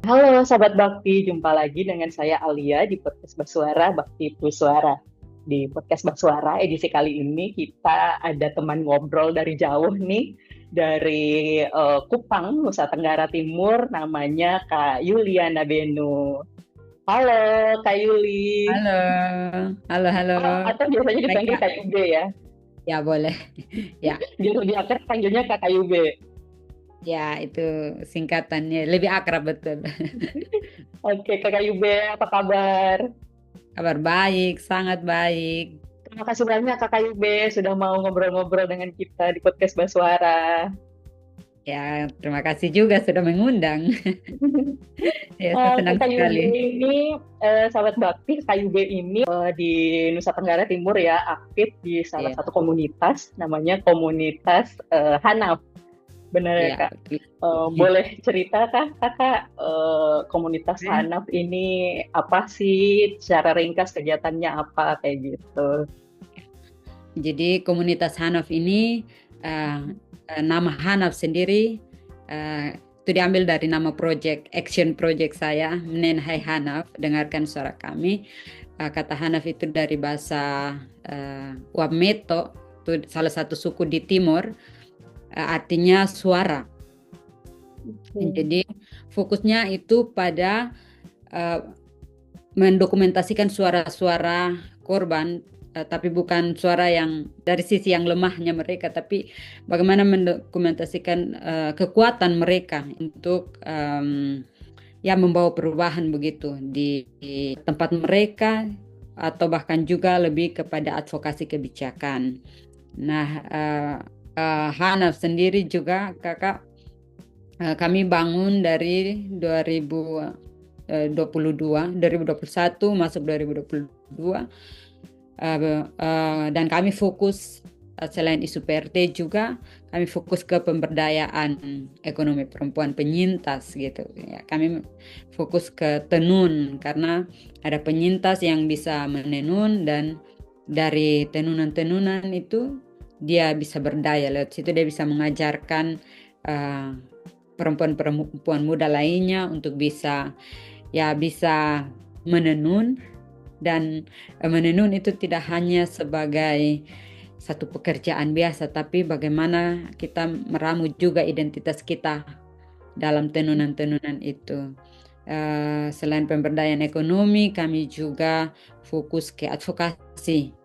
Halo sahabat Bakti, jumpa lagi dengan saya Alia di podcast Bersuara Bakti Plus Suara. Di podcast Bersuara edisi kali ini kita ada teman ngobrol dari jauh nih, dari Kupang, Nusa Tenggara Timur, namanya Kak Yuliana Benu. Halo Kak Yuli. Halo, halo, halo. Atau biasanya Baik, dipanggil Kak. Kak Yube ya? Ya, boleh. Ya, Biar lebih akrab panggilnya Kak Yube. ya itu singkatannya lebih akrab betul. Oke Kak Yube, apa kabar? Kabar baik, sangat baik. Terima kasih banyak Kakak Yube sudah mau ngobrol-ngobrol dengan kita di podcast Baswara. Ya, terima kasih juga sudah mengundang. Ya, saya senang Kakak Yube sekali. ini sahabat bakti. Kakak Yube ini di Nusa Tenggara Timur ya, aktif di salah Ya, satu komunitas namanya komunitas Hanaf. Benar ya ya, Kak? betul. Boleh cerita Kak, Kakak, komunitas Oke. Hanaf ini apa sih? Secara ringkas kegiatannya apa kayak gitu? Jadi komunitas Hanaf ini eh, nama Hanaf sendiri itu diambil dari nama action project saya, Menenhai Hanaf, dengarkan suara kami. Kata Hanaf itu dari bahasa Wamento, itu salah satu suku di timur, artinya suara. Hmm. Jadi fokusnya itu pada eh, mendokumentasikan suara-suara korban, tapi bukan suara yang dari sisi yang lemahnya mereka, tapi bagaimana mendokumentasikan kekuatan mereka untuk ya membawa perubahan begitu di tempat mereka, atau bahkan juga lebih kepada advokasi kebijakan. Nah, Hanaf sendiri juga kakak, kami bangun dari 2021 masuk 2022, dan kami fokus, selain isu PRT juga kami fokus ke pemberdayaan ekonomi perempuan penyintas gitu ya. Kami fokus ke tenun karena ada penyintas yang bisa menenun, dan dari tenunan-tenunan itu dia bisa berdaya, lewat situ dia bisa mengajarkan eh, perempuan-perempuan muda lainnya untuk bisa menenun. Dan menenun itu tidak hanya sebagai satu pekerjaan biasa, tapi bagaimana kita meramu juga identitas kita dalam tenunan-tenunan itu. Selain pemberdayaan ekonomi, kami juga fokus ke advokasi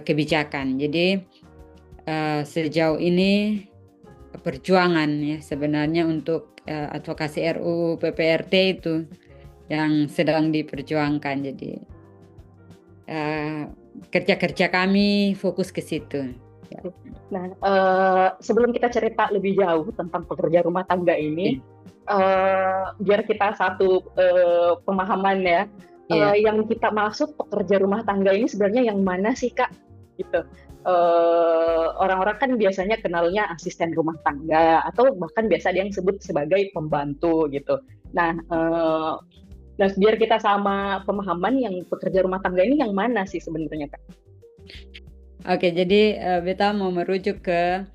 kebijakan. Jadi sejauh ini perjuangan ya sebenarnya untuk advokasi RUU PPRT itu yang sedang diperjuangkan. Jadi eh, kerja-kerja kami fokus ke situ. Ya. Nah, sebelum kita cerita lebih jauh tentang pekerja rumah tangga ini, biar kita satu pemahaman ya, Iya. yang kita maksud pekerja rumah tangga ini sebenarnya yang mana sih Kak? Gitu. Orang-orang kan biasanya kenalnya asisten rumah tangga atau bahkan biasa ada yang sebut sebagai pembantu gitu. Nah, nah biar kita sama pemahaman yang pekerja rumah tangga ini yang mana sih sebenarnya Kak? Oke, jadi beta mau merujuk ke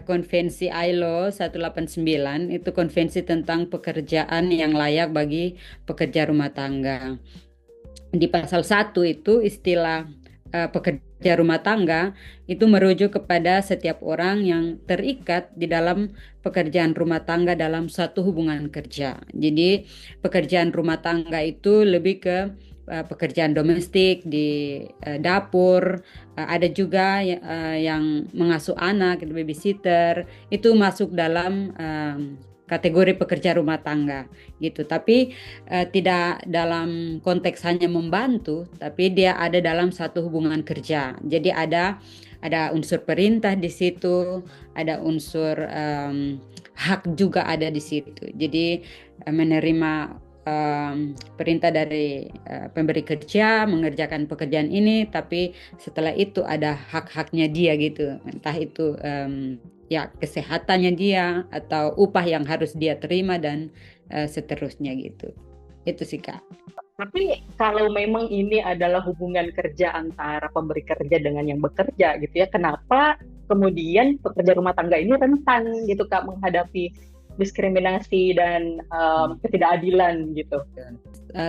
konvensi ILO 189, itu konvensi tentang pekerjaan yang layak bagi pekerja rumah tangga. Di pasal 1 itu istilah pekerja rumah tangga itu merujuk kepada setiap orang yang terikat di dalam pekerjaan rumah tangga dalam satu hubungan kerja. Jadi pekerjaan rumah tangga itu lebih ke pekerjaan domestik di dapur, ada juga yang mengasuh anak, babysitter, itu masuk dalam kategori pekerja rumah tangga gitu. Tapi tidak dalam konteks hanya membantu, tapi dia ada dalam satu hubungan kerja. Jadi ada unsur perintah di situ, ada unsur hak juga ada di situ. Jadi menerima perintah dari pemberi kerja mengerjakan pekerjaan ini, tapi setelah itu ada hak-haknya dia gitu. Entah itu ya kesehatannya dia atau upah yang harus dia terima, dan seterusnya gitu. Itu sih Kak. Tapi kalau memang ini adalah hubungan kerja antara pemberi kerja dengan yang bekerja gitu ya, kenapa kemudian pekerja rumah tangga ini rentan gitu Kak menghadapi diskriminasi dan ketidakadilan gitu.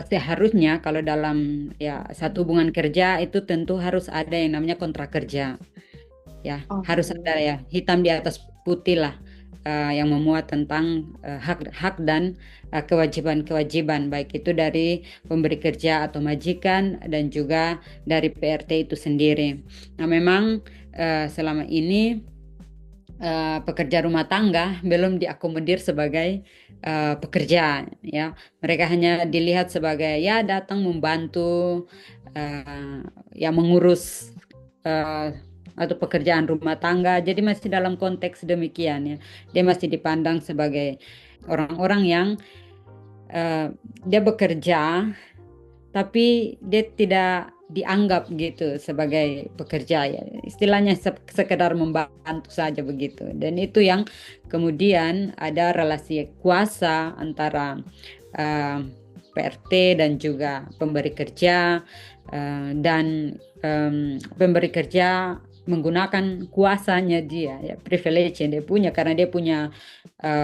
Seharusnya kalau dalam ya satu hubungan kerja itu tentu harus ada yang namanya kontrak kerja. Ya, harus ada ya hitam di atas putih lah yang memuat tentang hak-hak dan kewajiban-kewajiban baik itu dari pemberi kerja atau majikan dan juga dari PRT itu sendiri. Nah, memang selama ini pekerja rumah tangga belum diakomodir sebagai pekerja, ya. Mereka hanya dilihat sebagai ya datang membantu ya mengurus atau pekerjaan rumah tangga. Jadi masih dalam konteks demikian, ya. Dia masih dipandang sebagai orang-orang yang dia bekerja tapi dia tidak dianggap gitu sebagai pekerja, ya. Istilahnya sekedar membantu saja begitu. Dan itu yang kemudian ada relasi kuasa antara PRT dan juga pemberi kerja, dan pemberi kerja menggunakan kuasanya dia, ya, privilege yang dia punya karena dia punya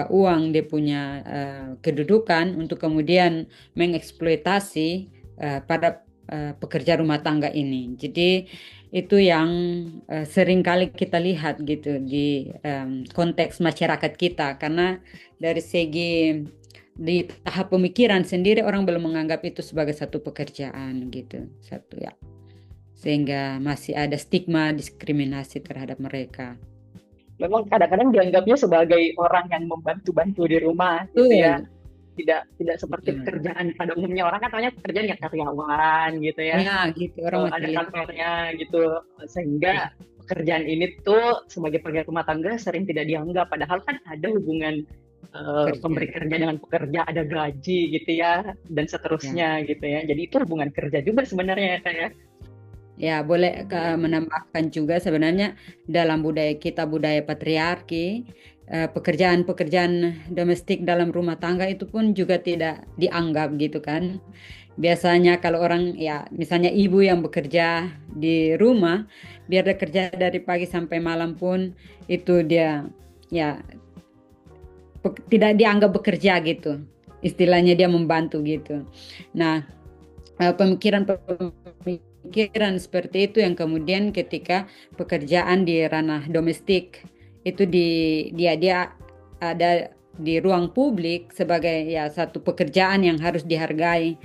uang, dia punya kedudukan untuk kemudian mengeksploitasi pada pekerja rumah tangga ini. Jadi itu yang sering kali kita lihat gitu di konteks masyarakat kita, karena dari segi di tahap pemikiran sendiri orang belum menganggap itu sebagai satu pekerjaan gitu, satu ya, sehingga masih ada stigma diskriminasi terhadap mereka. Memang kadang-kadang dianggapnya sebagai orang yang membantu-bantu di rumah gitu ya. Tidak seperti pekerjaan pada umumnya. Orang kan taunya pekerjaan ya karyawan gitu ya. Ya, gitu orang Ada masih lihat. kantornya gitu. Sehingga pekerjaan ini tuh sebagai pekerja rumah tangga sering tidak dianggap. Padahal kan ada hubungan pemberi kerja dengan pekerja, ada gaji gitu ya, dan seterusnya gitu ya. Jadi itu hubungan kerja juga sebenarnya ya, Kak ya. Ya, boleh menambahkan juga sebenarnya dalam budaya kita, budaya patriarki, pekerjaan-pekerjaan domestik dalam rumah tangga itu pun juga tidak dianggap gitu kan. Biasanya kalau orang ya misalnya ibu yang bekerja di rumah, biar dia kerja dari pagi sampai malam pun itu dia ya tidak dianggap bekerja gitu. Istilahnya dia membantu gitu. Nah, pemikiran seperti itu yang kemudian ketika pekerjaan di ranah domestik itu dia ada di ruang publik sebagai ya satu pekerjaan yang harus dihargai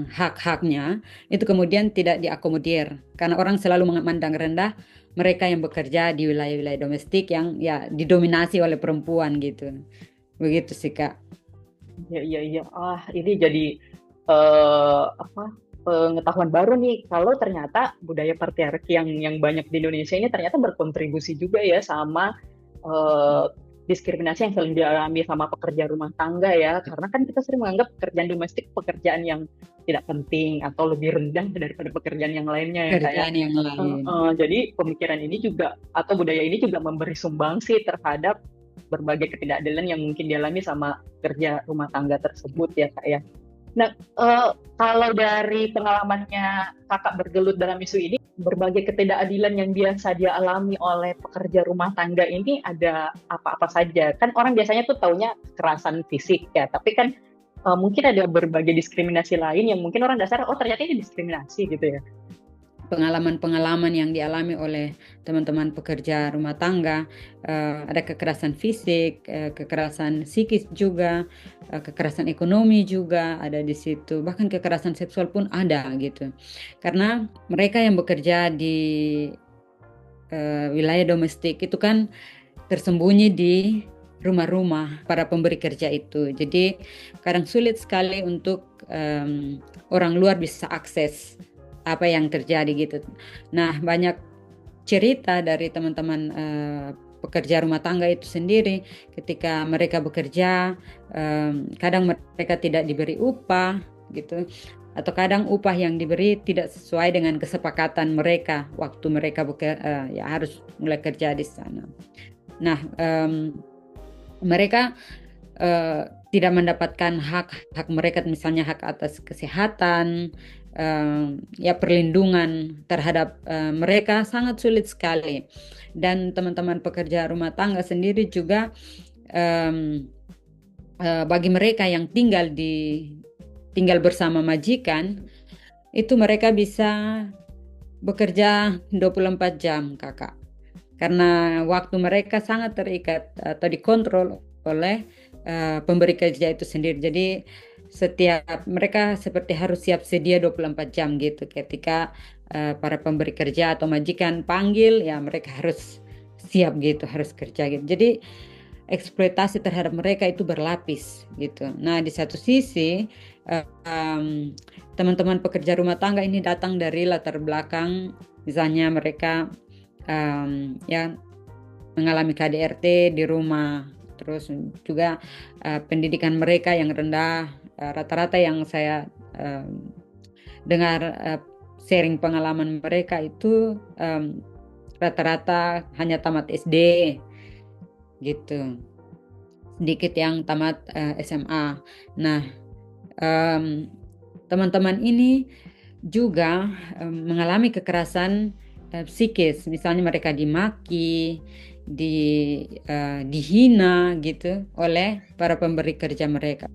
hak-haknya, itu kemudian tidak diakomodir karena orang selalu memandang rendah mereka yang bekerja di wilayah-wilayah domestik yang ya didominasi oleh perempuan gitu. Begitu sih, Kak. Iya. Ini jadi pengetahuan baru nih kalau ternyata budaya patriarki yang banyak di Indonesia ini ternyata berkontribusi juga ya sama diskriminasi yang sering dialami sama pekerja rumah tangga ya, karena kan kita sering menganggap pekerjaan domestik pekerjaan yang tidak penting atau lebih rendah daripada pekerjaan yang lainnya ya, kayak Pekerjaan yang lain. jadi pemikiran ini juga atau budaya ini juga memberi sumbangsi terhadap berbagai ketidakadilan yang mungkin dialami sama kerja rumah tangga tersebut ya, Kak ya. Nah, kalau dari pengalamannya Kakak bergelut dalam isu ini, berbagai ketidakadilan yang biasa dia alami oleh pekerja rumah tangga ini ada apa-apa saja? Kan orang biasanya tuh taunya kekerasan fisik ya, tapi kan mungkin ada berbagai diskriminasi lain yang mungkin orang dasar, oh ternyata ini diskriminasi gitu ya. Pengalaman-pengalaman yang dialami oleh teman-teman pekerja rumah tangga, ada kekerasan fisik, kekerasan psikis juga, kekerasan ekonomi juga ada di situ, bahkan kekerasan seksual pun ada gitu. Karena mereka yang bekerja di wilayah domestik itu kan tersembunyi di rumah-rumah para pemberi kerja itu. Jadi kadang sulit sekali untuk orang luar bisa akses apa yang terjadi gitu. Nah, banyak cerita dari teman-teman pekerja rumah tangga itu sendiri ketika mereka bekerja, kadang mereka tidak diberi upah gitu, atau kadang upah yang diberi tidak sesuai dengan kesepakatan mereka waktu mereka ya harus mulai kerja di sana. Nah, mereka tidak mendapatkan hak mereka, misalnya hak atas kesehatan, ya perlindungan terhadap mereka sangat sulit sekali. Dan teman-teman pekerja rumah tangga sendiri juga em, bagi mereka yang tinggal bersama majikan, itu mereka bisa bekerja 24 jam, Kakak. Karena waktu mereka sangat terikat atau dikontrol oleh pemberi kerja itu sendiri. Jadi setiap mereka seperti harus siap sedia 24 jam gitu. Ketika para pemberi kerja atau majikan panggil, ya mereka harus siap gitu, harus kerja gitu. Jadi eksploitasi terhadap mereka itu berlapis gitu. Nah, di satu sisi teman-teman pekerja rumah tangga ini datang dari latar belakang, misalnya mereka ya mengalami KDRT di rumah, terus juga pendidikan mereka yang rendah, rata-rata yang saya dengar sharing pengalaman mereka itu rata-rata hanya tamat SD gitu, sedikit yang tamat SMA. Nah, teman-teman ini juga mengalami kekerasan psikis, misalnya mereka dimaki, dihina gitu oleh para pemberi kerja mereka.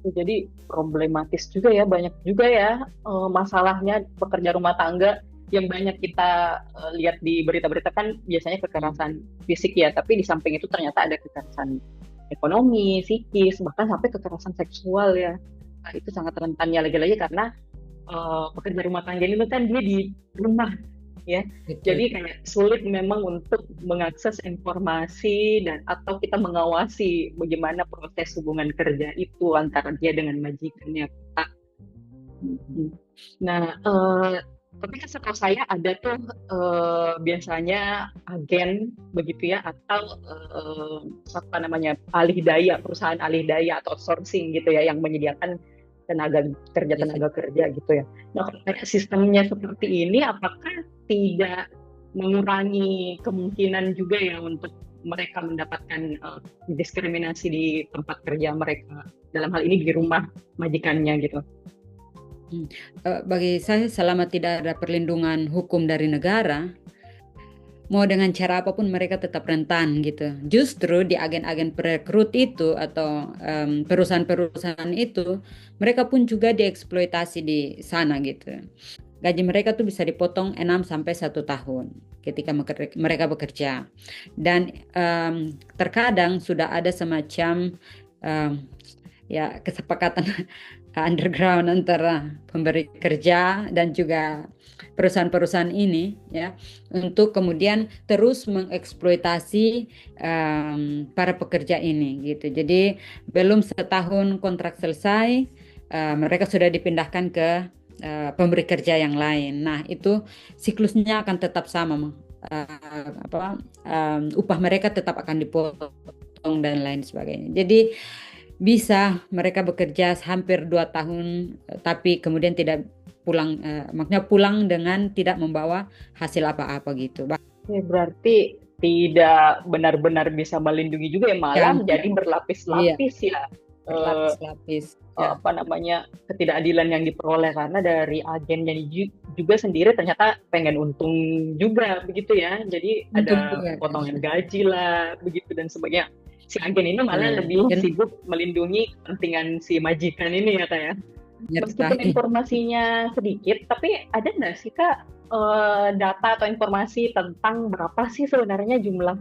Jadi problematis juga ya, banyak juga ya masalahnya pekerja rumah tangga yang banyak kita lihat di berita-berita kan biasanya kekerasan fisik ya, tapi di samping itu ternyata ada kekerasan ekonomi, psikis, bahkan sampai kekerasan seksual ya. Nah, itu sangat rentannya lagi-lagi karena pekerja rumah tangga ini kan dia di rumah ya. Betul. Jadi kayak sulit memang untuk mengakses informasi dan atau kita mengawasi bagaimana proses hubungan kerja itu antara dia dengan majikannya. Nah, tapi kan setahu saya ada tuh biasanya agen begitu ya atau apa namanya perusahaan alih daya atau outsourcing gitu ya yang menyediakan tenaga kerja gitu ya. Nah, kalau kayak sistemnya seperti ini, apakah tidak mengurangi kemungkinan juga ya untuk mereka mendapatkan diskriminasi di tempat kerja mereka, dalam hal ini di rumah majikannya gitu? Bagi saya selama tidak ada perlindungan hukum dari negara, mau dengan cara apapun mereka tetap rentan gitu. Justru di agen-agen perekrut itu atau perusahaan-perusahaan itu, mereka pun juga dieksploitasi di sana gitu. Gaji mereka tuh bisa dipotong 6 sampai 1 tahun ketika mereka bekerja. Dan terkadang sudah ada semacam ya kesepakatan underground antara pemberi kerja dan juga perusahaan-perusahaan ini ya untuk kemudian terus mengeksploitasi para pekerja ini gitu. Jadi belum setahun kontrak selesai mereka sudah dipindahkan ke pemberi kerja yang lain. Nah, itu siklusnya akan tetap sama. Upah mereka tetap akan dipotong dan lain sebagainya. Jadi bisa mereka bekerja hampir 2 tahun, tapi kemudian tidak pulang, maksudnya pulang dengan tidak membawa hasil apa-apa gitu. Ya, berarti tidak benar-benar bisa melindungi juga ya, malah jadi Iya, berlapis-lapis ya. berlapis-lapis. Ya. Apa namanya ketidakadilan yang diperoleh karena dari agennya juga sendiri ternyata pengen untung juga begitu ya, jadi Untung ada juga kan. potongan gaji lah begitu dan sebagainya. Si agen ini malah Iya. lebih Dan sibuk melindungi kepentingan si majikan ini ya Kak ya. Meskipun menyertai. informasinya sedikit, tapi ada nggak sih Kak data atau informasi tentang berapa sih sebenarnya jumlah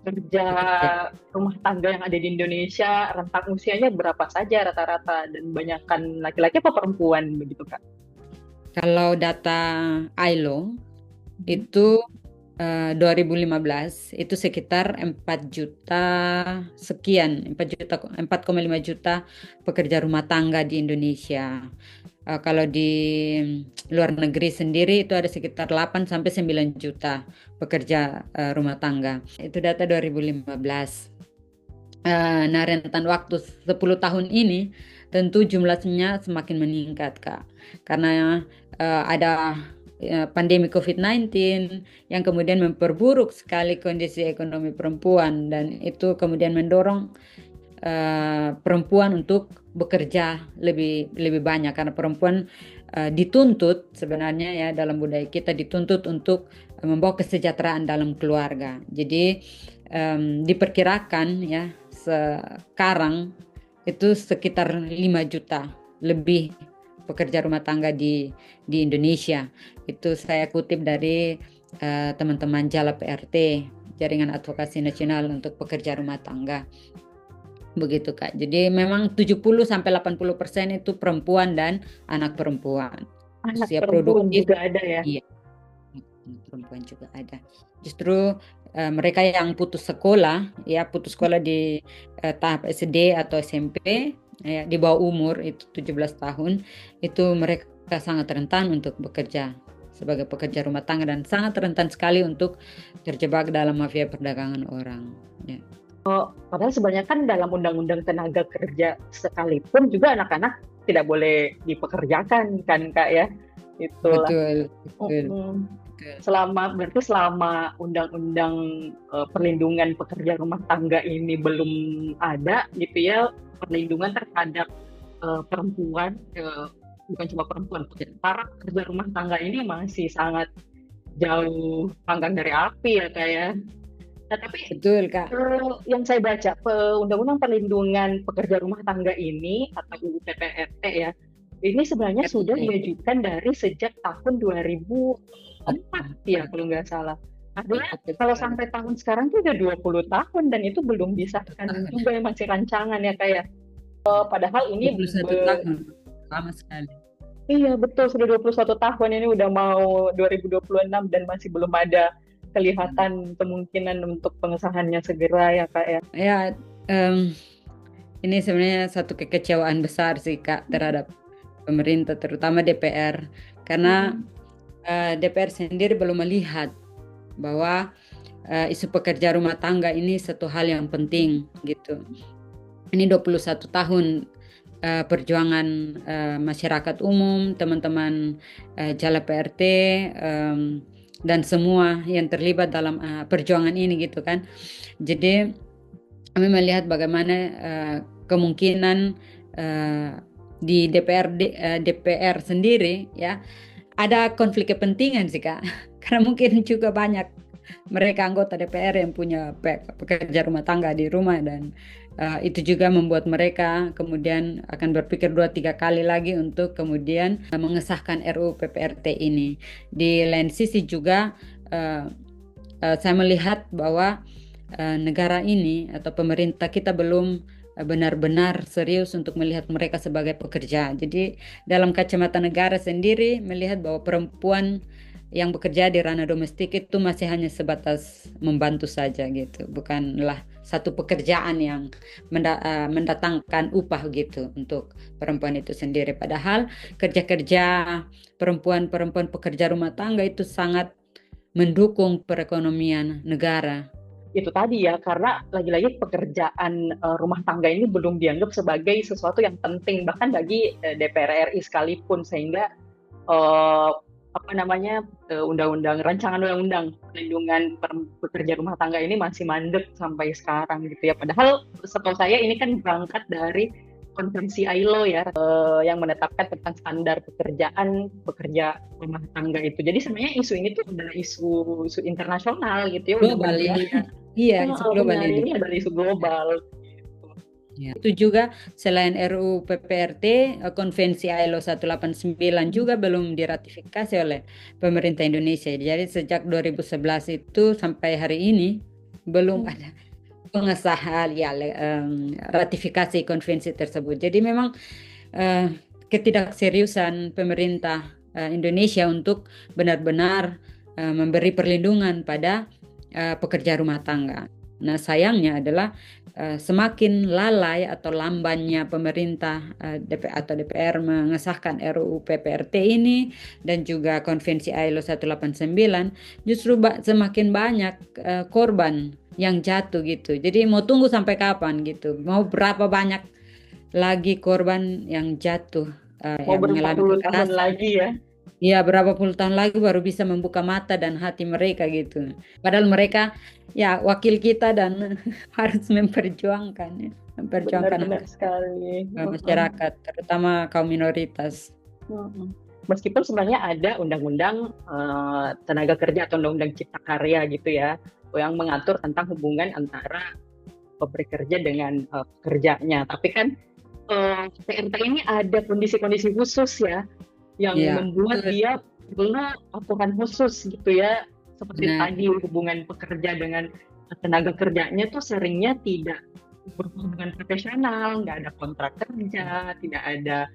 kerja Bekerja. rumah tangga yang ada di Indonesia, rentang usianya berapa saja rata-rata, dan banyakkan laki-laki apa perempuan begitu Kak? Kalau data ILO Mhm. itu 2015 itu sekitar 4 juta sekian, 4,5 juta pekerja rumah tangga di Indonesia. Kalau di luar negeri sendiri itu ada sekitar 8 sampai 9 juta pekerja rumah tangga. Itu data 2015. Nah, rentan waktu 10 tahun ini tentu jumlahnya semakin meningkat, Kak. Karena ada pandemi COVID-19 yang kemudian memperburuk sekali kondisi ekonomi perempuan dan itu kemudian mendorong perempuan untuk bekerja lebih lebih banyak karena perempuan dituntut sebenarnya ya dalam budaya kita dituntut untuk membawa kesejahteraan dalam keluarga. Jadi diperkirakan ya sekarang itu sekitar 5 juta lebih pekerja rumah tangga di Indonesia. Itu saya kutip dari teman-teman Jala PRT, Jaringan Advokasi Nasional untuk Pekerja Rumah Tangga. Begitu Kak. Jadi memang 70-80% itu perempuan dan anak perempuan. Anak Usia perempuan produktif, juga ada ya. iya, perempuan juga ada. Justru mereka yang putus sekolah di tahap SD atau SMP ya, di bawah umur itu 17 tahun, itu mereka sangat rentan untuk bekerja sebagai pekerja rumah tangga dan sangat rentan sekali untuk terjebak dalam mafia perdagangan orang. Ya. Padahal sebenarnya kan dalam Undang-Undang Tenaga Kerja sekalipun juga anak-anak tidak boleh dipekerjakan kan Kak ya. Itulah. Betul, betul. Berarti selama undang-undang perlindungan pekerja rumah tangga ini belum ada gitu ya, perlindungan terhadap perempuan, bukan cuma perempuan, para pekerja rumah tangga ini masih sangat jauh panggang dari api ya kayak. Nah, tapi Betul Kak. yang saya baca Undang-Undang Perlindungan Pekerja Rumah Tangga ini atau UU PPRT ya, ini sebenarnya sudah diajukan dari sejak tahun 2004 ya kalau nggak salah. Artinya kalau sampai tahun sekarang itu udah 20 tahun dan itu belum disahkan juga ya, masih rancangan ya kayak. Padahal ini 21 tahun, lama sekali. Iya betul, sudah 21 tahun, ini udah mau 2026 dan masih belum ada kelihatan kemungkinan untuk pengesahannya segera ya Kak ya. Ya, ini sebenarnya satu kekecewaan besar sih Kak terhadap pemerintah, terutama DPR, karena DPR sendiri belum melihat bahwa isu pekerja rumah tangga ini satu hal yang penting gitu. Ini 21 tahun perjuangan masyarakat umum, teman-teman Jala PRT, dan semua yang terlibat dalam perjuangan ini gitu kan. Jadi kami melihat bagaimana kemungkinan di DPR sendiri ya ada konflik kepentingan sih Kak. Karena mungkin juga banyak mereka anggota DPR yang punya pekerja rumah tangga di rumah dan itu juga membuat mereka kemudian akan berpikir 2-3 kali lagi untuk kemudian mengesahkan RUU PPRT ini. Di lain sisi juga saya melihat bahwa negara ini atau pemerintah kita belum benar-benar serius untuk melihat mereka sebagai pekerja. Jadi dalam kacamata negara sendiri melihat bahwa perempuan yang bekerja di ranah domestik itu masih hanya sebatas membantu saja gitu, bukanlah satu pekerjaan yang mendatangkan upah gitu untuk perempuan itu sendiri. Padahal kerja-kerja perempuan pekerja rumah tangga itu sangat mendukung perekonomian negara. Itu tadi ya, karena lagi-lagi pekerjaan rumah tangga ini belum dianggap sebagai sesuatu yang penting bahkan bagi DPR RI sekalipun, sehingga rancangan undang-undang perlindungan pekerja rumah tangga ini masih mandek sampai sekarang gitu ya. Padahal setahu saya ini kan berangkat dari konvensi ILO ya, yang menetapkan tentang standar pekerjaan pekerja rumah tangga itu. Jadi sebenarnya isu ini tuh adalah isu internasional gitu ya. Global ya. Iya, isu global ini adalah isu global. Ya. Itu juga selain RUU PPRT, Konvensi ILO 189 juga belum diratifikasi oleh pemerintah Indonesia. Jadi sejak 2011 itu sampai hari ini belum ada pengesahan ratifikasi konvensi tersebut. Jadi memang ketidakseriusan pemerintah Indonesia untuk benar-benar memberi perlindungan pada pekerja rumah tangga. Nah, sayangnya adalah semakin lalai atau lambannya pemerintah DPR mengesahkan RUU PPRT ini dan juga Konvensi ILO 189, justru semakin banyak korban yang jatuh gitu. Jadi mau tunggu sampai kapan gitu? Mau berapa banyak lagi korban yang jatuh yang mengalami kekerasan lagi ya? Ya, berapa puluh tahun lagi baru bisa membuka mata dan hati mereka gitu. Padahal mereka ya wakil kita dan harus memperjuangkan benar sekali masyarakat, terutama kaum minoritas. Meskipun sebenarnya ada undang-undang tenaga kerja atau undang-undang cipta karya gitu ya, yang mengatur tentang hubungan antara pemberi kerja dengan pekerjanya. Tapi kan PRT ini ada kondisi-kondisi khusus ya, yang Ya, membuat betul. dia perlu aturan khusus gitu ya. Seperti Benar. tadi hubungan pekerja dengan tenaga kerjanya tuh seringnya tidak berhubungan profesional, nggak ada kontrak kerja, tidak ada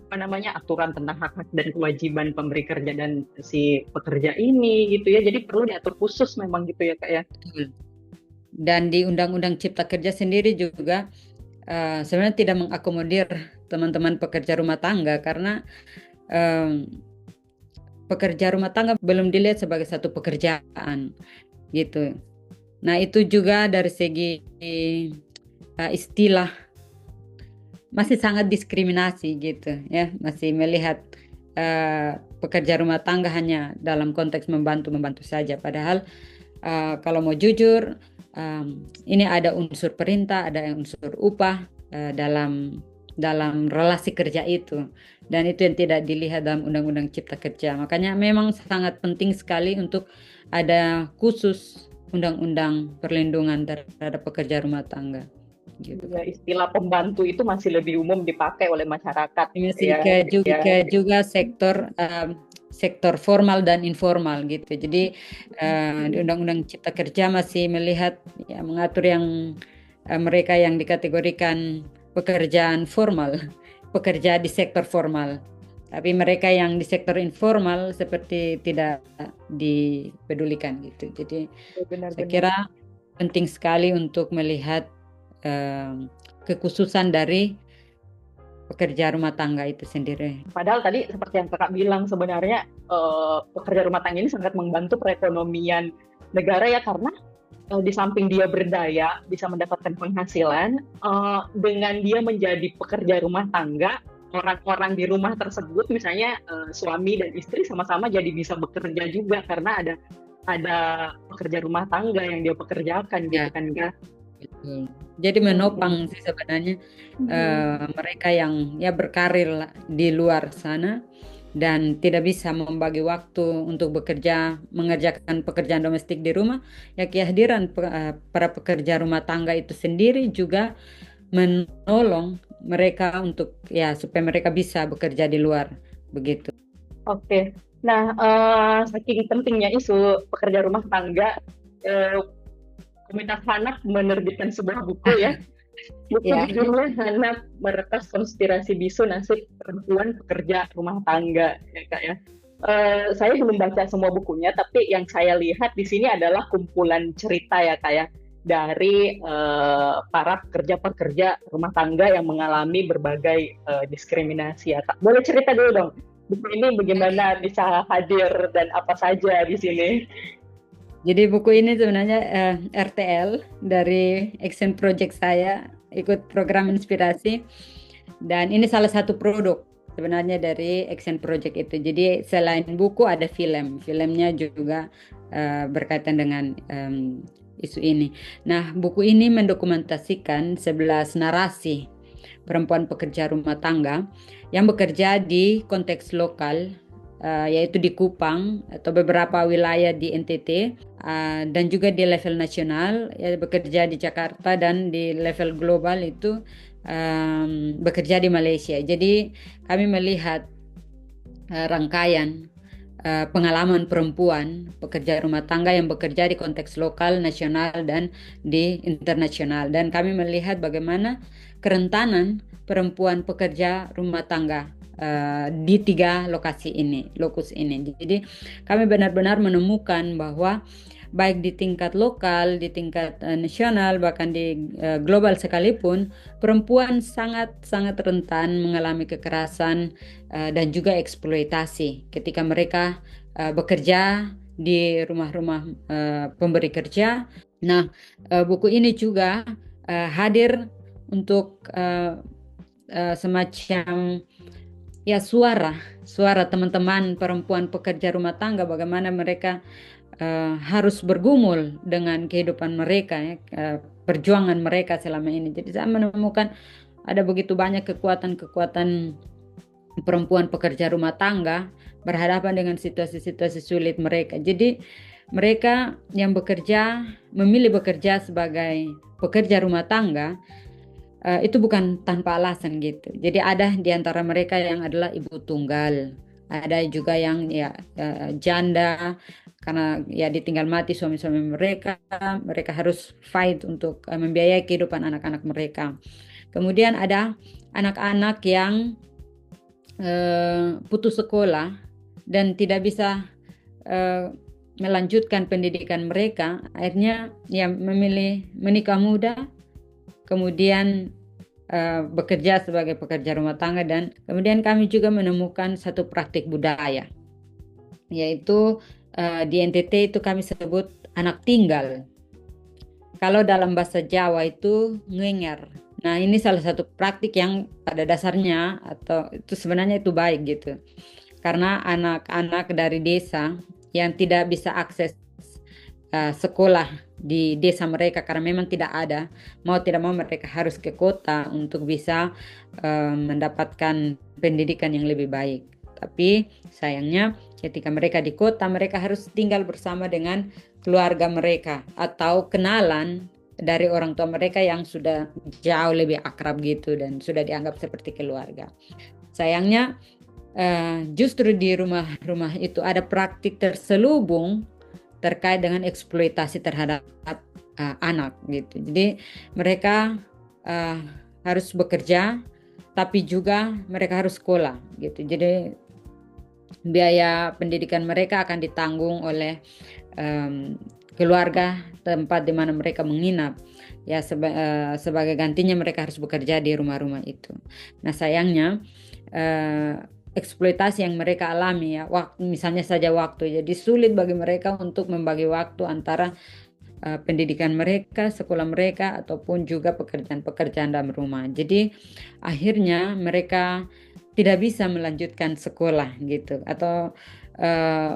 apa namanya aturan tentang hak-hak dan kewajiban pemberi kerja dan si pekerja ini gitu ya. Jadi perlu diatur khusus memang gitu ya Kak ya. Betul. Dan di Undang-Undang Cipta Kerja sendiri juga sebenarnya tidak mengakomodir teman-teman pekerja rumah tangga karena em, pekerja rumah tangga belum dilihat sebagai satu pekerjaan gitu. Nah, itu juga dari segi istilah masih sangat diskriminasi gitu ya, masih melihat pekerja rumah tangga hanya dalam konteks membantu-membantu saja. Padahal kalau mau jujur, ini ada unsur perintah, ada unsur upah dalam relasi kerja itu, dan itu yang tidak dilihat dalam Undang-Undang Cipta Kerja. Makanya memang sangat penting sekali untuk ada khusus Undang-Undang perlindungan terhadap pekerja rumah tangga gitu. Ya, istilah pembantu itu masih lebih umum dipakai oleh masyarakat Masih ya. juga sektor formal dan informal gitu. Jadi di Undang-Undang Cipta Kerja masih melihat ya mengatur yang mereka yang dikategorikan pekerjaan formal, pekerja di sektor formal. Tapi mereka yang di sektor informal seperti tidak dipedulikan gitu. Jadi saya Benar-benar. kira penting sekali untuk melihat kekhususan dari pekerja rumah tangga itu sendiri. Padahal tadi seperti yang Kakak bilang sebenarnya pekerja rumah tangga ini sangat membantu perekonomian negara ya, karena di samping dia berdaya bisa mendapatkan penghasilan, dengan dia menjadi pekerja rumah tangga, orang-orang di rumah tersebut misalnya suami dan istri sama-sama jadi bisa bekerja juga karena ada pekerja rumah tangga yang dia pekerjakan gitu Ya, kan Kak. betul. Jadi menopang sih sebenarnya mereka yang ya berkarir di luar sana dan tidak bisa membagi waktu untuk bekerja, mengerjakan pekerjaan domestik di rumah, ya kehadiran para pekerja rumah tangga itu sendiri juga menolong mereka untuk ya supaya mereka bisa bekerja di luar begitu. Oke. Nah, saking pentingnya isu pekerja rumah tangga, eh, Komunitas Hanak menerbitkan sebuah buku ya. Buku Ya, judulnya Hanak Meretas Konspirasi Bisu Nasib Perempuan Pekerja Rumah Tangga, ya Kak ya. Saya belum baca semua bukunya, tapi yang saya lihat di sini adalah kumpulan cerita ya Kak ya, dari para pekerja-pekerja rumah tangga yang mengalami berbagai diskriminasi ya Kak. Boleh cerita dulu dong, buku ini bagaimana bisa hadir dan apa saja di sini? jadi buku ini sebenarnya RTL dari Action Project saya, ikut program inspirasi, dan ini salah satu produk sebenarnya dari Action Project itu. Jadi selain buku ada filmnya juga berkaitan dengan isu ini. Nah, buku ini mendokumentasikan 11 narasi perempuan pekerja rumah tangga yang bekerja di konteks lokal, yaitu di Kupang atau beberapa wilayah di NTT, dan juga di level nasional, ya bekerja di Jakarta, dan di level global itu bekerja di Malaysia. Jadi kami melihat rangkaian pengalaman perempuan pekerja rumah tangga yang bekerja di konteks lokal, nasional, dan di internasional. Dan kami melihat bagaimana kerentanan perempuan pekerja rumah tangga di 3 lokus ini. Jadi kami benar-benar menemukan bahwa baik di tingkat lokal, di tingkat nasional, bahkan di global sekalipun, perempuan sangat rentan mengalami kekerasan dan juga eksploitasi ketika mereka bekerja di rumah-rumah pemberi kerja. Nah, buku ini juga hadir untuk semacam ya suara teman-teman perempuan pekerja rumah tangga, bagaimana mereka harus bergumul dengan kehidupan mereka ya, perjuangan mereka selama ini. Jadi saya menemukan ada begitu banyak kekuatan-kekuatan perempuan pekerja rumah tangga berhadapan dengan situasi-situasi sulit mereka. Jadi mereka yang memilih bekerja sebagai pekerja rumah tangga, itu bukan tanpa alasan gitu. Jadi ada di antara mereka yang adalah ibu tunggal, ada juga yang ya janda karena ya ditinggal mati suami-suami mereka, mereka harus fight untuk membiayai kehidupan anak-anak mereka. Kemudian ada anak-anak yang putus sekolah dan tidak bisa melanjutkan pendidikan mereka, akhirnya ya memilih menikah muda, kemudian bekerja sebagai pekerja rumah tangga. Dan kemudian kami juga menemukan satu praktik budaya, yaitu di NTT itu kami sebut anak tinggal. Kalau dalam bahasa Jawa itu ngenger. Nah, ini salah satu praktik yang pada dasarnya atau itu sebenarnya itu baik gitu. Karena anak-anak dari desa yang tidak bisa akses sekolah di desa mereka karena memang tidak ada, mau tidak mau mereka harus ke kota untuk bisa mendapatkan pendidikan yang lebih baik. Tapi sayangnya ketika mereka di kota, mereka harus tinggal bersama dengan keluarga mereka atau kenalan dari orang tua mereka yang sudah jauh lebih akrab gitu dan sudah dianggap seperti keluarga. Sayangnya justru di rumah-rumah itu ada praktik terselubung terkait dengan eksploitasi terhadap anak gitu. Jadi mereka harus bekerja, tapi juga mereka harus sekolah gitu. Jadi biaya pendidikan mereka akan ditanggung oleh keluarga tempat di mana mereka menginap. Ya sebagai gantinya mereka harus bekerja di rumah-rumah itu. Nah sayangnya eksploitasi yang mereka alami ya, misalnya saja waktu, jadi sulit bagi mereka untuk membagi waktu antara pendidikan mereka, sekolah mereka, ataupun juga pekerjaan-pekerjaan dalam rumah. Jadi akhirnya mereka tidak bisa melanjutkan sekolah gitu, atau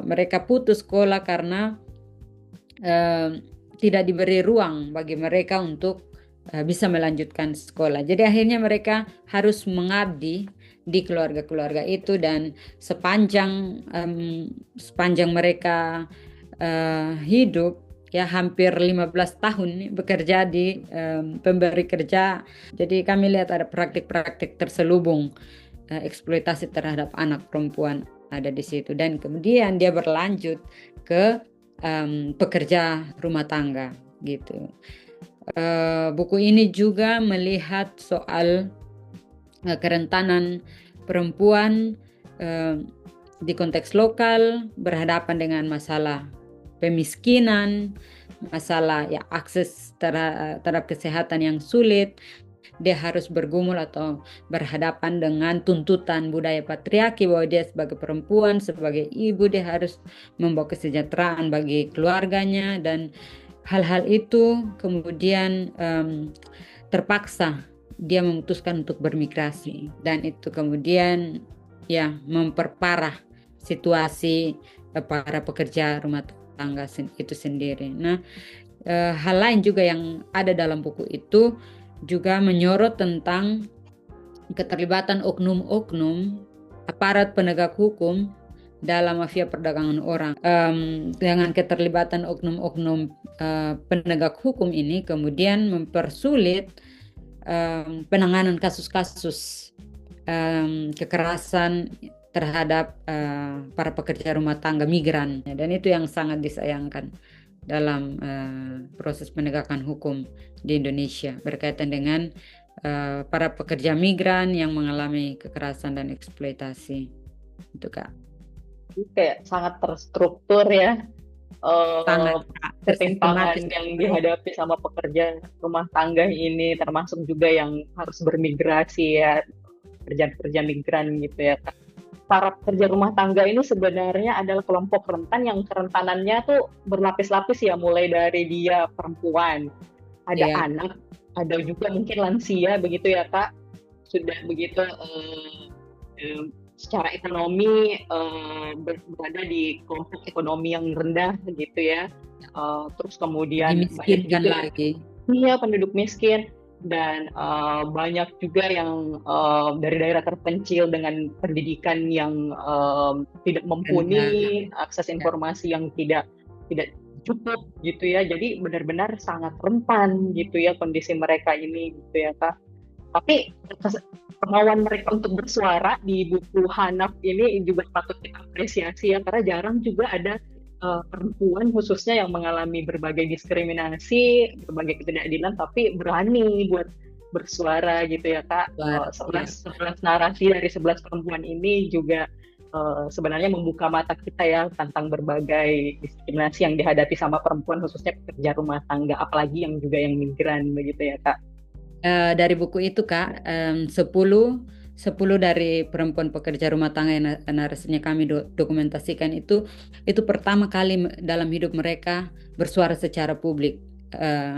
mereka putus sekolah karena tidak diberi ruang bagi mereka untuk bisa melanjutkan sekolah. Jadi akhirnya mereka harus mengabdi di keluarga-keluarga itu, dan sepanjang mereka hidup ya hampir 15 tahun bekerja di pemberi kerja. Jadi kami lihat ada praktik-praktik terselubung eksploitasi terhadap anak perempuan ada di situ, dan kemudian dia berlanjut ke pekerja rumah tangga gitu. Buku ini juga melihat soal kerentanan perempuan di konteks lokal berhadapan dengan masalah pemiskinan, masalah ya akses terhadap kesehatan yang sulit. Dia harus bergumul atau berhadapan dengan tuntutan budaya patriarki bahwa dia sebagai perempuan, sebagai ibu, dia harus membawa kesejahteraan bagi keluarganya, dan hal-hal itu kemudian terpaksa dia memutuskan untuk bermigrasi, dan itu kemudian ya memperparah situasi para pekerja rumah tangga itu sendiri. Nah, hal lain juga yang ada dalam buku itu juga menyorot tentang keterlibatan oknum-oknum aparat penegak hukum dalam mafia perdagangan orang. Dengan keterlibatan oknum-oknum penegak hukum ini kemudian mempersulit penanganan kasus-kasus kekerasan terhadap para pekerja rumah tangga migran, dan itu yang sangat disayangkan dalam proses penegakan hukum di Indonesia berkaitan dengan para pekerja migran yang mengalami kekerasan dan eksploitasi. Itu Kak. Kayak sangat terstruktur ya, Sangat ketimpangan tersistematis. yang dihadapi sama pekerja rumah tangga ini, termasuk juga yang harus bermigrasi ya, pekerja-pekerja migran gitu ya Kak. Para pekerja rumah tangga ini sebenarnya adalah kelompok rentan yang kerentanannya tuh berlapis-lapis ya, mulai dari dia perempuan, ada Ya, anak, ada juga mungkin lansia begitu ya Kak, sudah begitu secara ekonomi berada di kelompok ekonomi yang rendah gitu ya, terus kemudian banyak dimiskinkan juga lagi. penduduk miskin, dan banyak juga yang dari daerah terpencil dengan pendidikan yang tidak Rendah. mumpuni, akses Ya. informasi yang tidak cukup gitu ya. Jadi benar-benar sangat rentan gitu ya kondisi mereka ini gitu ya Kak. Tapi kemauan mereka untuk bersuara di buku Hanaf ini juga patut kita apresiasi ya, karena jarang juga ada perempuan khususnya yang mengalami berbagai diskriminasi, berbagai ketidakadilan, tapi berani buat bersuara gitu ya Kak. Suara, ya. 11 narasi dari 11 perempuan ini juga sebenarnya membuka mata kita ya tentang berbagai diskriminasi yang dihadapi sama perempuan khususnya pekerja rumah tangga, apalagi yang juga yang migran begitu ya Kak. Dari buku itu Kak, 10 dari perempuan pekerja rumah tangga yang narasinya kami dokumentasikan itu pertama kali dalam hidup mereka bersuara secara publik,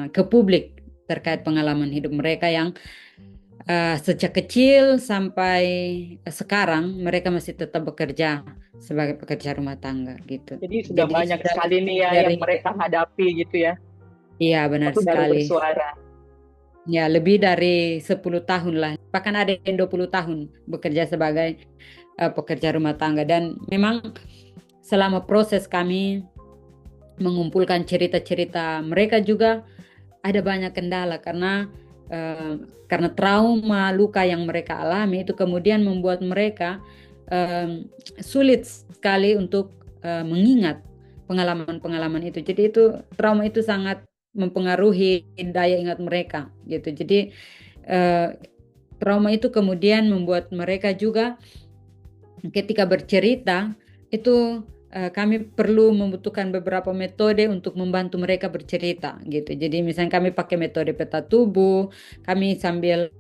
ke publik terkait pengalaman hidup mereka yang sejak kecil sampai sekarang mereka masih tetap bekerja sebagai pekerja rumah tangga gitu. Jadi sudah Jadi banyak sudah sekali nih ya dari, yang mereka hadapi gitu ya, iya benar tapi baru sekali. bersuara. Ya, lebih dari 10 tahun lah. Bahkan ada yang 20 tahun bekerja sebagai pekerja rumah tangga. Dan memang selama proses kami mengumpulkan cerita-cerita mereka juga ada banyak kendala karena trauma, luka yang mereka alami itu kemudian membuat mereka sulit sekali untuk mengingat pengalaman-pengalaman itu. Jadi trauma itu sangat mempengaruhi daya ingat mereka gitu. Jadi trauma itu kemudian membuat mereka juga ketika bercerita itu kami perlu membutuhkan beberapa metode untuk membantu mereka bercerita gitu. Jadi misalnya kami pakai metode peta tubuh, kami sambil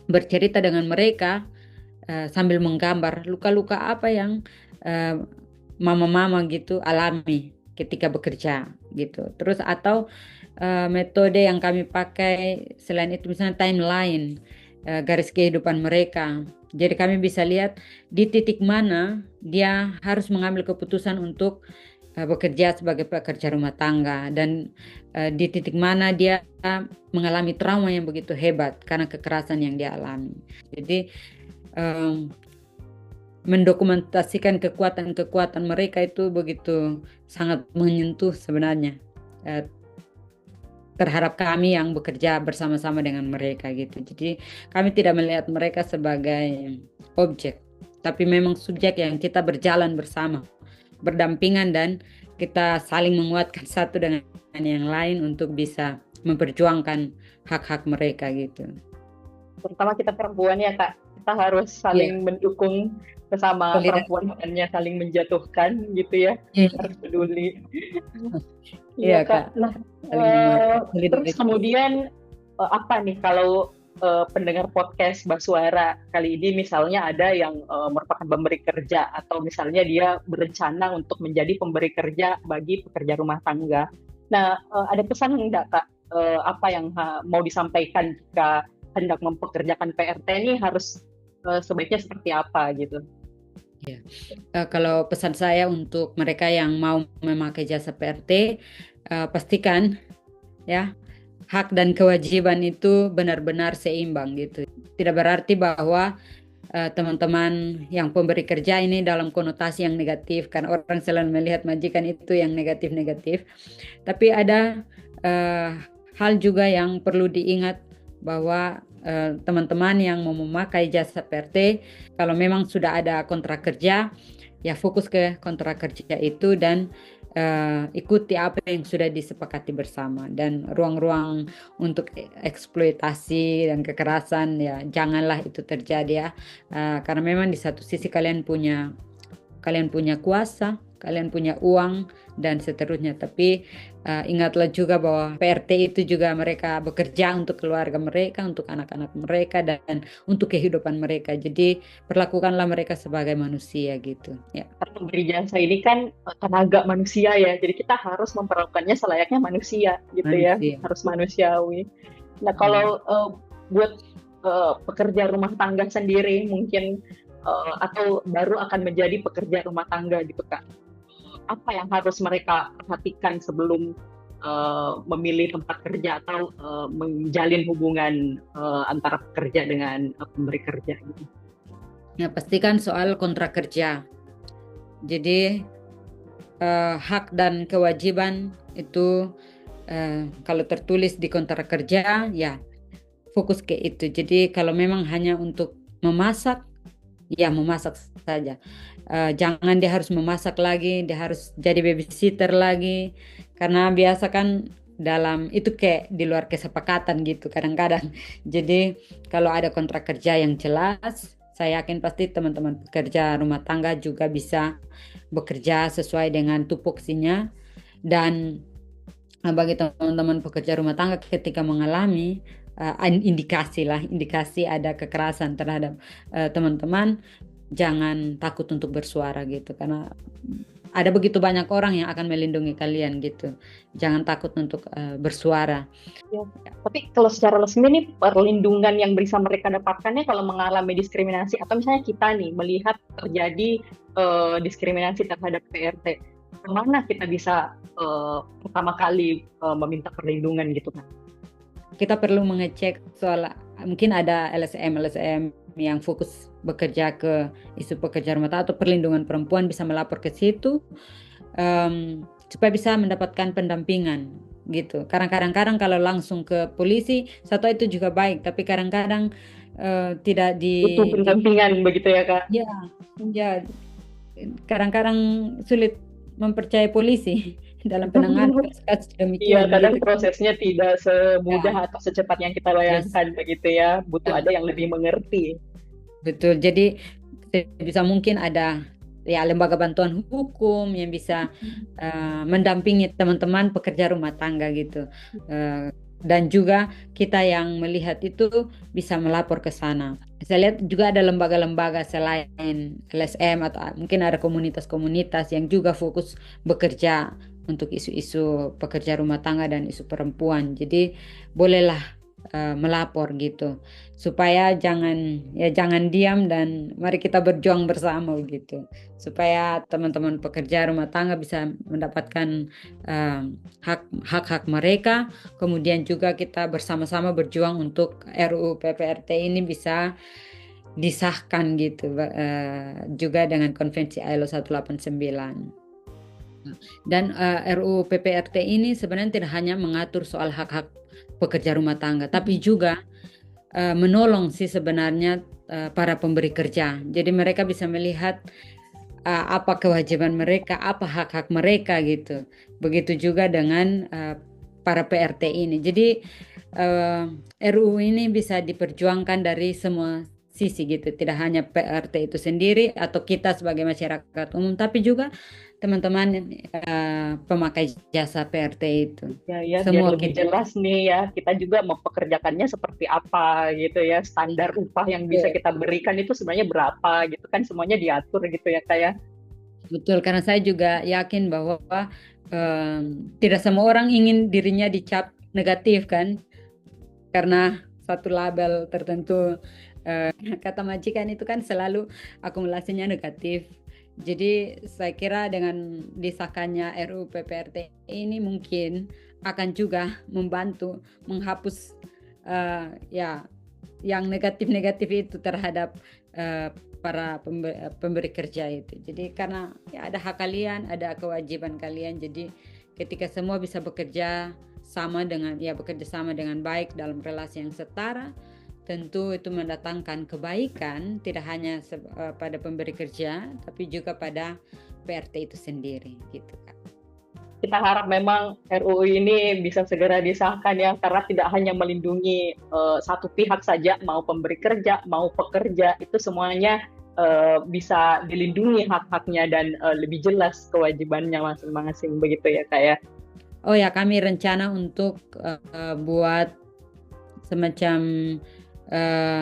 bercerita dengan mereka sambil menggambar luka-luka apa yang mama-mama gitu alami ketika bekerja gitu. Terus atau metode yang kami pakai selain itu misalnya timeline, garis kehidupan mereka. Jadi kami bisa lihat di titik mana dia harus mengambil keputusan untuk bekerja sebagai pekerja rumah tangga dan di titik mana dia mengalami trauma yang begitu hebat karena kekerasan yang dia alami. Jadi mendokumentasikan kekuatan-kekuatan mereka itu begitu sangat menyentuh sebenarnya terhadap kami yang bekerja bersama-sama dengan mereka gitu. Jadi kami tidak melihat mereka sebagai objek, tapi memang subjek yang kita berjalan bersama, berdampingan dan kita saling menguatkan satu dengan yang lain untuk bisa memperjuangkan hak-hak mereka gitu. Terutama kita perempuan ya Kak, kita harus saling mendukung bersama perempuan, bukannya saling menjatuhkan gitu ya, harus peduli. Iya Kak. Nah, terus kemudian apa nih kalau pendengar podcast Basuara kali ini misalnya ada yang merupakan pemberi kerja atau misalnya dia berencana untuk menjadi pemberi kerja bagi pekerja rumah tangga. Nah, ada pesan enggak Kak? Apa yang mau disampaikan jika hendak mempekerjakan PRT ini harus sebaiknya seperti apa gitu? Ya. Kalau pesan saya untuk mereka yang mau memakai jasa PRT, pastikan ya hak dan kewajiban itu benar-benar seimbang gitu. Tidak berarti bahwa teman-teman yang pemberi kerja ini dalam konotasi yang negatif, karena orang selalu melihat majikan itu yang negatif-negatif. Tapi ada hal juga yang perlu diingat bahwa teman-teman yang mau memakai jasa PRT, kalau memang sudah ada kontrak kerja, ya fokus ke kontrak kerja itu dan ikuti apa yang sudah disepakati bersama. Dan ruang-ruang untuk eksploitasi dan kekerasan ya janganlah itu terjadi ya, karena memang di satu sisi kalian punya kuasa, kalian punya uang dan seterusnya, tapi ingatlah juga bahwa PRT itu juga mereka bekerja untuk keluarga mereka, untuk anak-anak mereka dan untuk kehidupan mereka. Jadi perlakukanlah mereka sebagai manusia gitu ya. Karena pemberi jasa ini kan tenaga manusia ya, jadi kita harus memperlakukannya selayaknya manusia gitu ya, harus manusiawi. Nah kalau buat pekerja rumah tangga sendiri mungkin atau baru akan menjadi pekerja rumah tangga gitu Kak, apa yang harus mereka perhatikan sebelum memilih tempat kerja atau menjalin hubungan antara pekerja dengan pemberi kerja gitu? Ya pastikan soal kontrak kerja. Jadi hak dan kewajiban itu kalau tertulis di kontrak kerja ya fokus ke itu. Jadi kalau memang hanya untuk memasak, ya memasak saja. Jangan dia harus memasak lagi, dia harus jadi babysitter lagi, karena biasa kan dalam itu kayak di luar kesepakatan gitu kadang-kadang. Jadi kalau ada kontrak kerja yang jelas, saya yakin pasti teman-teman pekerja rumah tangga juga bisa bekerja sesuai dengan tupoksinya. Dan bagi teman-teman pekerja rumah tangga ketika mengalami indikasi ada kekerasan terhadap teman-teman, jangan takut untuk bersuara gitu, karena ada begitu banyak orang yang akan melindungi kalian gitu. Jangan takut untuk bersuara. Ya. Tapi kalau secara resmi nih perlindungan yang bisa mereka dapatkannya kalau mengalami diskriminasi atau misalnya kita nih melihat terjadi diskriminasi terhadap PRT, kemana kita bisa pertama kali meminta perlindungan gitu kan? Kita perlu mengecek soal mungkin ada LSM yang fokus bekerja ke isu pekerja rumah tangga atau perlindungan perempuan, bisa melapor ke situ supaya bisa mendapatkan pendampingan gitu. Kadang-kadang kalau langsung ke polisi, satu itu juga baik, tapi kadang-kadang tidak Butuh pendampingan begitu ya Kak? ya, ya kadang-kadang sulit mempercayai polisi dalam penanganan kasus Iya, demikian kadang gitu. prosesnya tidak semudah Ya, atau secepat yang kita yes. bayangkan begitu ya. Butuh Ya, ada yang lebih mengerti. betul. Jadi bisa mungkin ada ya lembaga bantuan hukum yang bisa mendampingi teman-teman pekerja rumah tangga gitu. Dan juga kita yang melihat itu bisa melapor ke sana. Saya lihat juga ada lembaga-lembaga selain LSM atau mungkin ada komunitas-komunitas yang juga fokus bekerja untuk isu-isu pekerja rumah tangga dan isu perempuan. Jadi bolehlah melapor gitu, supaya jangan diam, dan mari kita berjuang bersama gitu, supaya teman-teman pekerja rumah tangga bisa mendapatkan hak-hak mereka. Kemudian juga kita bersama-sama berjuang untuk RUU PPRT ini bisa disahkan gitu, juga dengan konvensi ILO 189. Dan RUU PPRT ini sebenarnya tidak hanya mengatur soal hak-hak pekerja rumah tangga, tapi juga menolong sih sebenarnya para pemberi kerja. Jadi mereka bisa melihat apa kewajiban mereka, apa hak-hak mereka gitu. Begitu juga dengan para PRT ini. Jadi RUU ini bisa diperjuangkan dari semua sisi gitu. Tidak hanya PRT itu sendiri atau kita sebagai masyarakat umum, tapi juga teman-teman pemakai jasa PRT itu. Ya, ya, biar Semua lebih kita. jelas nih ya, kita juga mempekerjakannya seperti apa gitu ya, standar upah yang bisa kita berikan itu sebenarnya berapa gitu kan, semuanya diatur gitu ya kayak. Betul, karena saya juga yakin bahwa tidak semua orang ingin dirinya dicap negatif kan, karena satu label tertentu. Kata majikan itu kan selalu akumulasinya negatif. Jadi saya kira dengan disahkannya RUU PPRT ini mungkin akan juga membantu menghapus ya yang negatif-negatif itu terhadap para pemberi kerja itu. Jadi karena ya ada hak kalian, ada kewajiban kalian. Jadi ketika semua bisa bekerja sama dengan baik dalam relasi yang setara, tentu itu mendatangkan kebaikan tidak hanya pada pemberi kerja, tapi juga pada PRT itu sendiri, gitu Kak. Kita harap memang RUU ini bisa segera disahkan ya, karena tidak hanya melindungi satu pihak saja, mau pemberi kerja, mau pekerja, itu semuanya bisa dilindungi hak-haknya dan lebih jelas kewajibannya masing-masing begitu ya Kak ya. Oh ya, kami rencana untuk buat semacam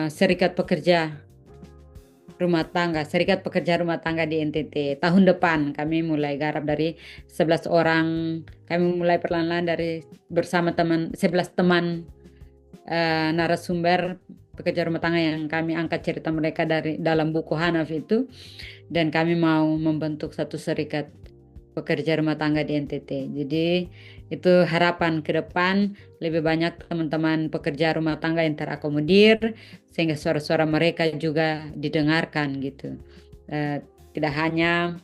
serikat pekerja rumah tangga di NTT. Tahun depan kami mulai garap dari 11 orang. Kami mulai perlahan-lahan dari bersama 11 teman narasumber pekerja rumah tangga yang kami angkat cerita mereka dari dalam buku Hanaf itu, dan kami mau membentuk satu serikat pekerja rumah tangga di NTT. Jadi itu harapan ke depan, lebih banyak teman-teman pekerja rumah tangga yang terakomodir sehingga suara-suara mereka juga didengarkan gitu. Tidak hanya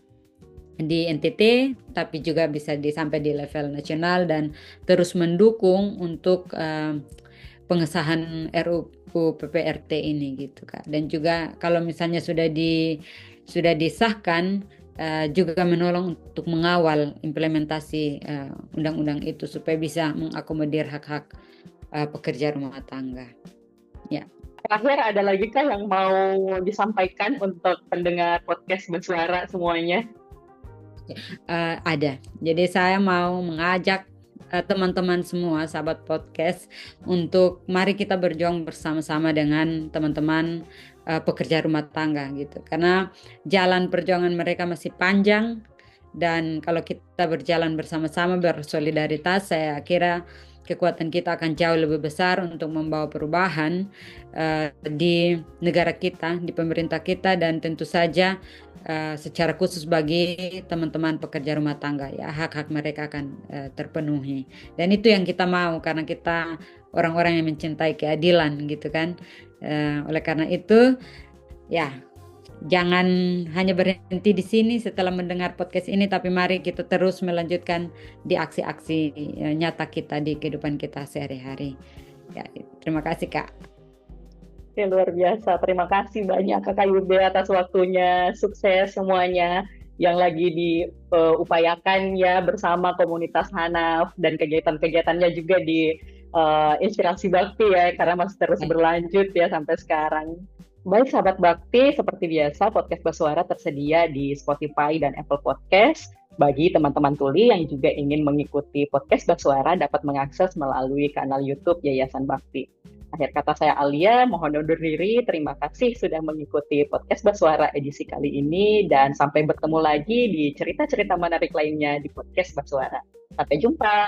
di NTT, tapi juga bisa sampai di level nasional dan terus mendukung untuk pengesahan RUU PPRT ini gitu Kak. Dan juga kalau misalnya sudah disahkan, juga menolong untuk mengawal implementasi undang-undang itu supaya bisa mengakomodir hak-hak pekerja rumah tangga. Ya. Terakhir, ada lagi kah yang mau disampaikan untuk pendengar podcast bersuara semuanya? Ada. Jadi saya mau mengajak teman-teman semua, sahabat podcast, untuk mari kita berjuang bersama-sama dengan teman-teman pekerja rumah tangga gitu. Karena jalan perjuangan mereka masih panjang, dan kalau kita berjalan bersama-sama bersolidaritas, saya kira kekuatan kita akan jauh lebih besar untuk membawa perubahan di negara kita, di pemerintah kita, dan tentu saja secara khusus bagi teman-teman pekerja rumah tangga, ya hak-hak mereka akan terpenuhi. Dan itu yang kita mau, karena kita orang-orang yang mencintai keadilan gitu kan. Oleh karena itu, ya jangan hanya berhenti di sini setelah mendengar podcast ini, tapi mari kita terus melanjutkan di aksi-aksi nyata kita di kehidupan kita sehari-hari. Ya, terima kasih Kak. Ya, luar biasa. Terima kasih banyak Kakak Yube atas waktunya. Sukses semuanya yang lagi diupayakan ya bersama komunitas Hanaf, dan kegiatan-kegiatannya juga di Inspirasi Bakti ya, karena masih terus berlanjut ya sampai sekarang. Baik sahabat Bakti, seperti biasa podcast Basuara tersedia di Spotify dan Apple Podcast. Bagi teman-teman tuli yang juga ingin mengikuti podcast Basuara dapat mengakses melalui kanal YouTube Yayasan Bakti. Akhir kata, saya Alia, mohon undur diri. Terima kasih sudah mengikuti podcast Basuara edisi kali ini, dan sampai bertemu lagi di cerita-cerita menarik lainnya di podcast Basuara. Sampai jumpa.